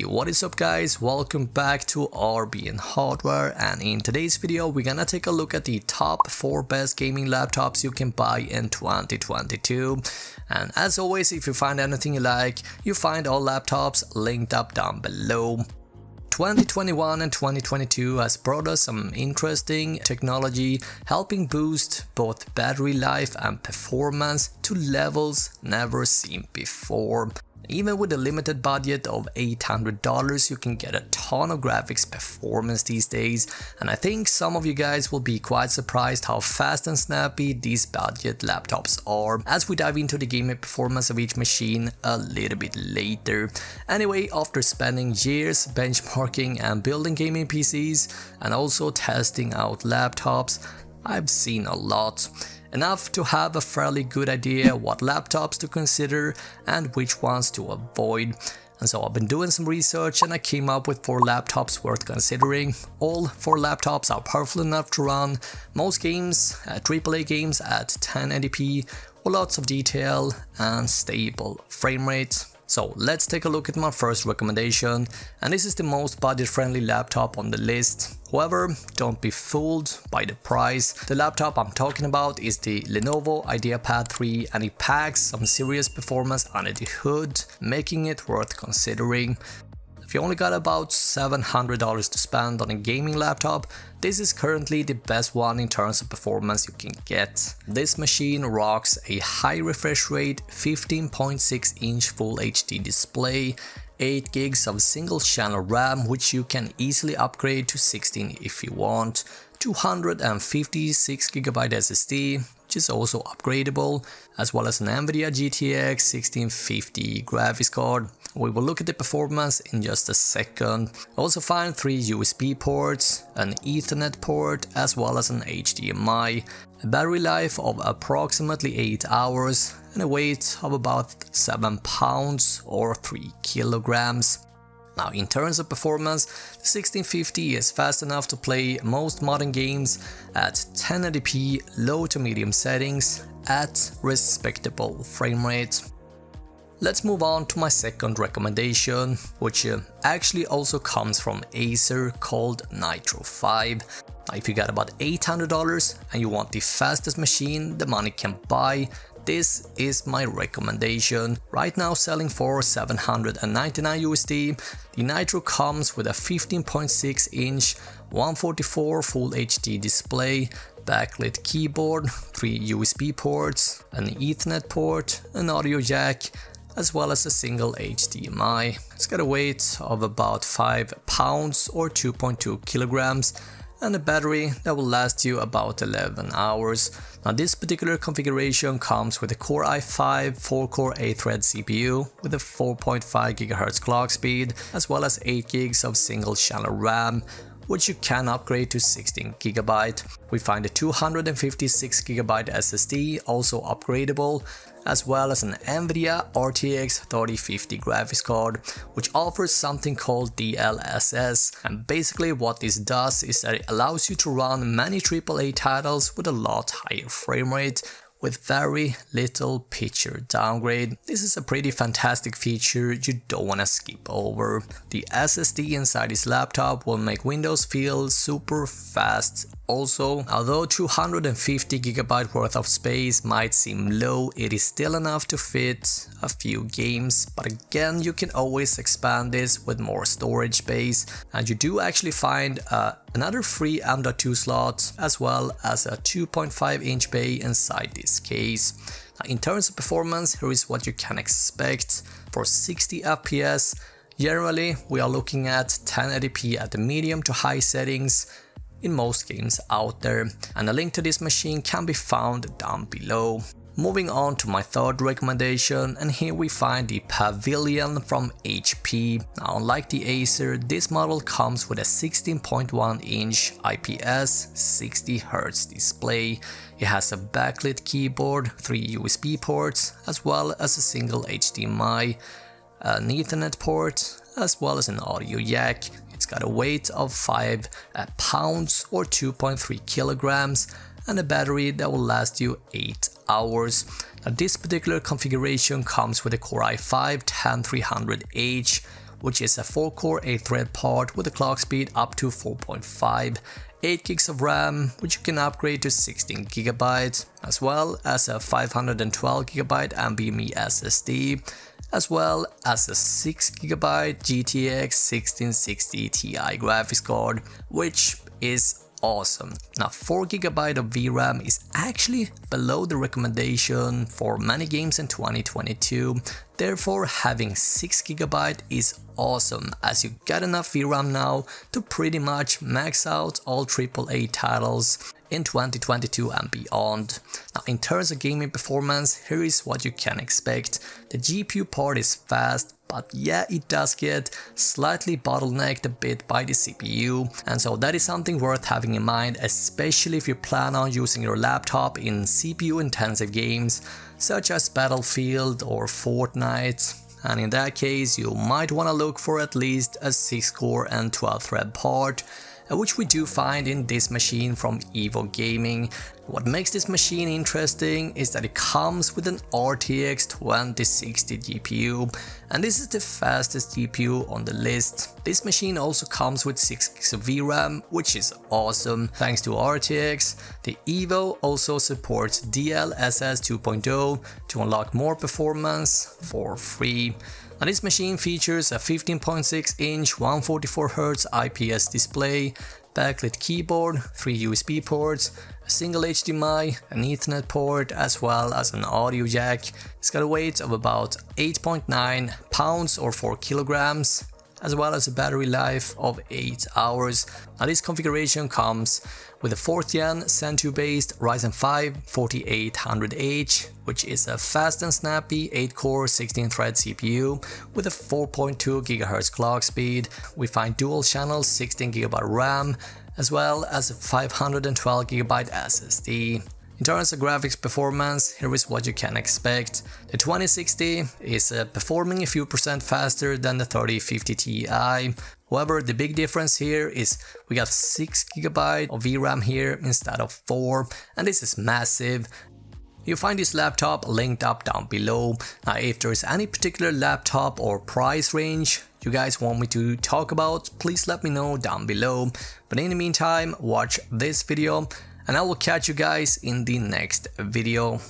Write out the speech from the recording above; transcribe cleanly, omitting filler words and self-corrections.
what is up guys, welcome back to RBN Hardware, and in today's video we're gonna take a look at the top 4 best gaming laptops you can buy in 2022. And as always, if you find anything you like, you find all laptops linked up down below. 2021 and 2022 has brought us some interesting technology, helping boost both battery life and performance to levels never seen before. Even with a limited budget of $800, you can get a ton of graphics performance these days, and I think some of you guys will be quite surprised how fast and snappy these budget laptops are, as we dive into the gaming performance of each machine a little bit later. Anyway, after spending years benchmarking and building gaming PCs and also testing out laptops, I've seen a lot. Enough to have a fairly good idea what laptops to consider and which ones to avoid. And so I've been doing some research and I came up with 4 laptops worth considering. All 4 laptops are powerful enough to run most games, AAA games at 1080p with lots of detail and stable frame rate. So let's take a look at my first recommendation, and this is the most budget-friendly laptop on the list. However, don't be fooled by the price. The laptop I'm talking about is the Lenovo Ideapad 3, and it packs some serious performance under the hood, making it worth considering. If you only got about $700 to spend on a gaming laptop, this is currently the best one in terms of performance you can get. This machine rocks a high refresh rate, 15.6-inch Full HD display, 8 gigs of single channel RAM, which you can easily upgrade to 16 if you want, 256GB SSD, which is also upgradable, as well as an NVIDIA GTX 1650 graphics card. We will look at the performance in just a second. Also find 3 USB ports, an Ethernet port, as well as an HDMI, a battery life of approximately 8 hours, and a weight of about 7 pounds or 3 kilograms. Now, in terms of performance, the 1650 is fast enough to play most modern games at 1080p low to medium settings at respectable frame rate. Let's move on to my second recommendation, which actually also comes from Acer, called Nitro 5. Now, if you got about $800 and you want the fastest machine the money can buy, this is my recommendation. Right now selling for $799 USD, the Nitro comes with a 15.6-inch 144 Full HD display, backlit keyboard, 3 USB ports, an Ethernet port, an audio jack, as well as a single HDMI. It's got a weight of about 5 pounds or 2.2 kilograms, and a battery that will last you about 11 hours. Now, this particular configuration comes with a Core i5 4-core 8-thread CPU with a 4.5 GHz clock speed, as well as 8 gigs of single channel RAM, which you can upgrade to 16GB. We find a 256GB SSD also upgradable, as well as an NVIDIA RTX 3050 graphics card, which offers something called DLSS, and basically what this does is that it allows you to run many AAA titles with a lot higher frame rate, with very little picture downgrade. This is a pretty fantastic feature you don't want to skip over. The SSD inside this laptop will make Windows feel super fast. Also, although 250GB worth of space might seem low, it is still enough to fit a few games, but again, you can always expand this with more storage space, and you do actually find another free M.2 slot, as well as a 2.5-inch bay inside this case. Now, in terms of performance, here is what you can expect. For 60 FPS, generally we are looking at 1080p at the medium to high settings in most games out there, and a link to this machine can be found down below. Moving on to my third recommendation, and here we find the Pavilion from HP. Now, unlike the Acer, this model comes with a 16.1-inch IPS 60Hz display. It has a backlit keyboard, 3 USB ports, as well as a single HDMI, an Ethernet port, as well as an audio jack. It's got a weight of 5 pounds or 2.3 kilograms, and a battery that will last you 8 hours. Now, this particular configuration comes with a Core i5 10300H which is a 4-core 8-thread part with a clock speed up to 4.5, 8 gigs of RAM, which you can upgrade to 16 GB, as well as a 512 GB NVMe SSD, as well as a 6 GB GTX 1660 Ti graphics card, which is awesome. Now 4 GB of VRAM is actually below the recommendation for many games in 2022, therefore having 6 GB is awesome, as you get enough VRAM now to pretty much max out all AAA titles in 2022 and beyond. Now in terms of gaming performance, here is what you can expect. The GPU part is fast, but yeah, it does get slightly bottlenecked a bit by the CPU, and so that is something worth having in mind, especially if you plan on using your laptop in CPU intensive games such as Battlefield or Fortnite. And in that case, you might want to look for at least a 6-core and 12-thread part, which we do find in this machine from Evo Gaming. What makes this machine interesting is that it comes with an RTX 2060 GPU, and this is the fastest GPU on the list. This machine also comes with 6 gigs of VRAM, which is awesome. Thanks to RTX, the Evo also supports DLSS 2.0 to unlock more performance for free. Now this machine features a 15.6-inch 144Hz IPS display, backlit keyboard, 3 USB ports, a single HDMI, an Ethernet port, as well as an audio jack. It's got a weight of about 8.9 pounds or 4 kilograms, as well as a battery life of 8 hours. Now this configuration comes with a 4th gen Zen 2 based Ryzen 5 4800H, which is a fast and snappy 8-core 16-thread CPU with a 4.2 GHz clock speed. We find dual channel 16 GB RAM, as well as a 512 GB SSD. In terms of graphics performance, here is what you can expect. The 2060 is performing a few percent faster than the 3050 Ti. However, the big difference here is we got 6 GB of VRAM here instead of 4, and this is massive. You'll find this laptop linked up down below. Now if there is any particular laptop or price range you guys want me to talk about, please let me know down below. But in the meantime, watch this video, and I will catch you guys in the next video.